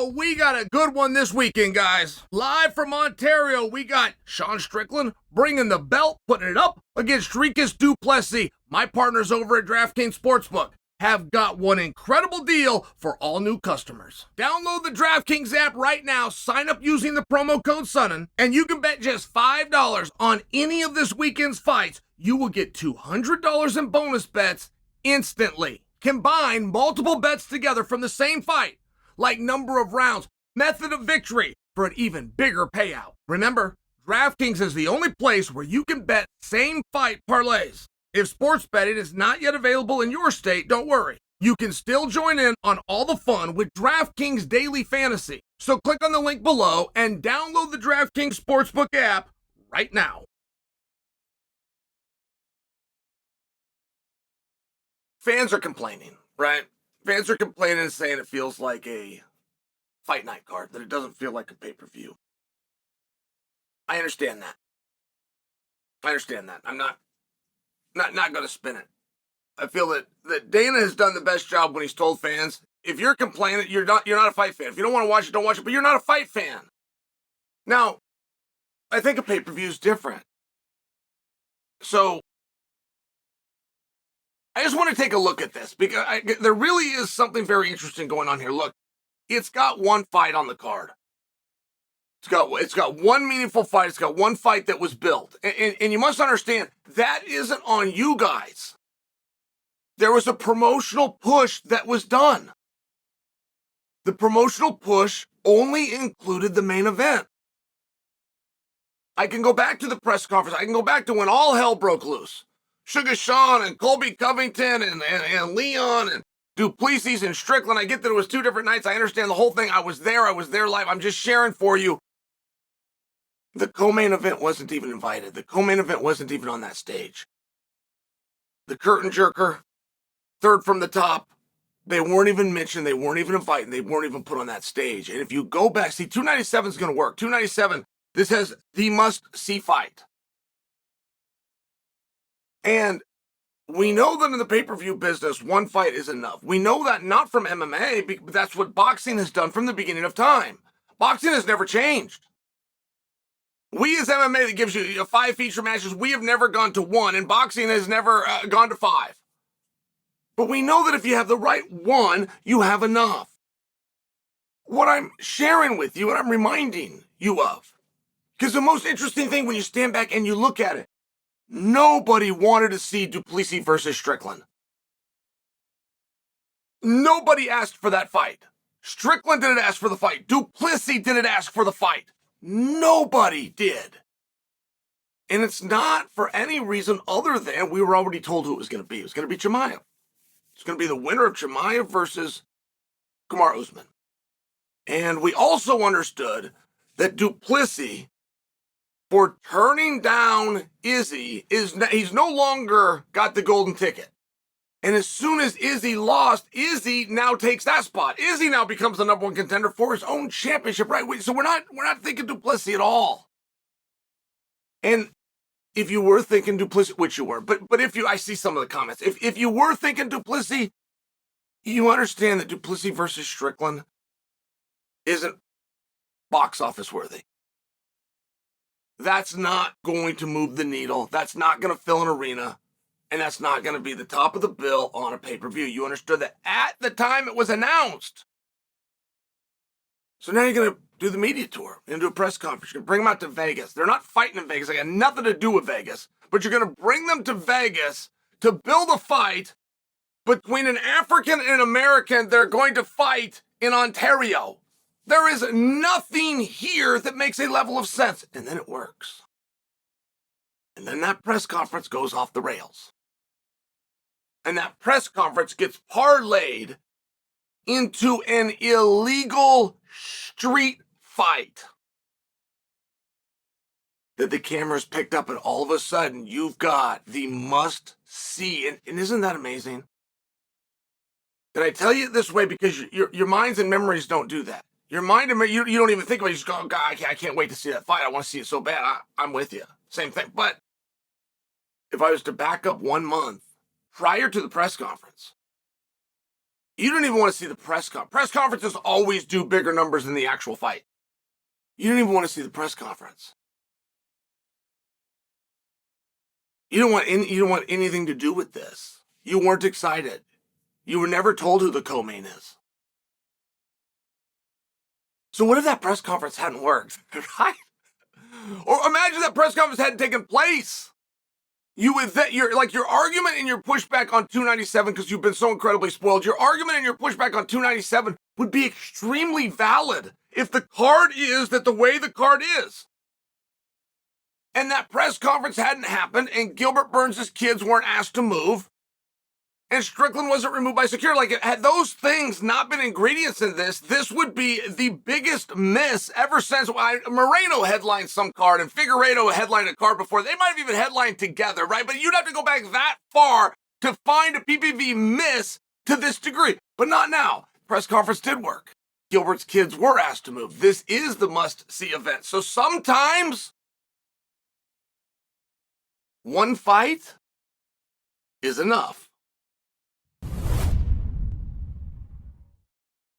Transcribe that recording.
Oh, we got a good one this weekend, guys. Live from Ontario, we got Sean Strickland bringing the belt, putting it up against Dricus du Plessis. My partners over at DraftKings Sportsbook have got one incredible deal for all new customers. Download the DraftKings app right now, sign up using the promo code Sonnen, and you can bet just $5 on any of this weekend's fights. You will get $200 in bonus bets instantly. Combine multiple bets together from the same fight, like number of rounds, method of victory, for an even bigger payout. Remember, DraftKings is the only place where you can bet same fight parlays. If sports betting is not yet available in your state, don't worry. You can still join in on all the fun with DraftKings Daily Fantasy. So click on the link below and download the DraftKings Sportsbook app right now. Fans are complaining, right? Fans are complaining and saying it feels like a fight night card, that it doesn't feel like a pay-per-view. I understand that. I'm not going to spin it. I feel that Dana has done the best job when he's told fans, if you're complaining, you're not a fight fan. If you don't want to watch it, don't watch it, but you're not a fight fan. Now, I think a pay-per-view is different. So, I just want to take a look at this because there really is something very interesting going on here. Look, it's got one fight on the card. It's got one meaningful fight. It's got one fight that was built. And you must understand, that isn't on you guys. There was a promotional push that was done. The promotional push only included the main event. I can go back to the press conference. I can go back to when all hell broke loose. Sugar Sean and Colby Covington and Leon and du Plessis and Strickland. I get that it was two different nights. I understand the whole thing. I was there live. I'm just sharing for you. The co-main event wasn't even invited. The co-main event wasn't even on that stage. The curtain jerker, third from the top, they weren't even mentioned. They weren't even invited. They weren't even put on that stage. And if you go back, see, 297 is going to work. 297, this has the must-see fight. And we know that in the pay-per-view business, one fight is enough. We know that not from MMA, but that's what boxing has done from the beginning of time. Boxing has never changed. We as MMA that gives you 5 feature matches, we have never gone to 1, and boxing has never gone to 5. But we know that if you have the right one, you have enough. What I'm sharing with you, what I'm reminding you of, because the most interesting thing when you stand back and you look at it, nobody wanted to see du Plessis versus Strickland. Nobody asked for that fight. Strickland didn't ask for the fight. Du Plessis didn't ask for the fight. Nobody did. And it's not for any reason other than we were already told who it was going to be. It was going to be Chimaev. It's going to be the winner of Chimaev versus Kamaru Usman. And we also understood that du Plessis, for turning down Izzy, he's no longer got the golden ticket. And as soon as Izzy lost, Izzy now takes that spot. Izzy now becomes the number one contender for his own championship, right? So we're not thinking du Plessis at all. And if you were thinking du Plessis, which you were, but if you, I see some of the comments. If you were thinking du Plessis, you understand that du Plessis versus Strickland isn't box office worthy. That's not going to move the needle. That's not going to fill an arena. And that's not going to be the top of the bill on a pay-per-view. You understood that at the time it was announced. So now you're going to do the media tour. You're going to do a press conference. You're going to bring them out to Vegas. They're not fighting in Vegas. They got nothing to do with Vegas. But you're going to bring them to Vegas to build a fight between an African and an American. They're going to fight in Ontario. There is nothing here that makes a level of sense. And then it works. And then that press conference goes off the rails. And that press conference gets parlayed into an illegal street fight that the cameras picked up, and all of a sudden you've got the must-see. And isn't that amazing? And I tell you it this way because your minds and memories don't do that. Your mind and you don't even think about it. You just go, oh, God, I can't wait to see that fight. I want to see it so bad. I'm with you. Same thing. But if I was to back up 1 month prior to the press conference, You don't even want to see the press conference. Press conferences always do bigger numbers than the actual fight. You don't even want to see the press conference. You don't want anything to do with this. You weren't excited. You were never told who the co-main is. So what if that press conference hadn't worked, right? Or imagine that press conference hadn't taken place. Your argument and your pushback on 297, because you've been so incredibly spoiled, your argument and your pushback on 297 would be extremely valid if the card is that the way the card is. And that press conference hadn't happened, and Gilbert Burns' kids weren't asked to move, and Strickland wasn't removed by security. Like, had those things not been ingredients in this, this would be the biggest miss ever since Moreno headlined some card and Figueiredo headlined a card before. They might have even headlined together, right? But you'd have to go back that far to find a PPV miss to this degree. But not now. Press conference did work. Gilbert's kids were asked to move. This is the must-see event. So sometimes one fight is enough.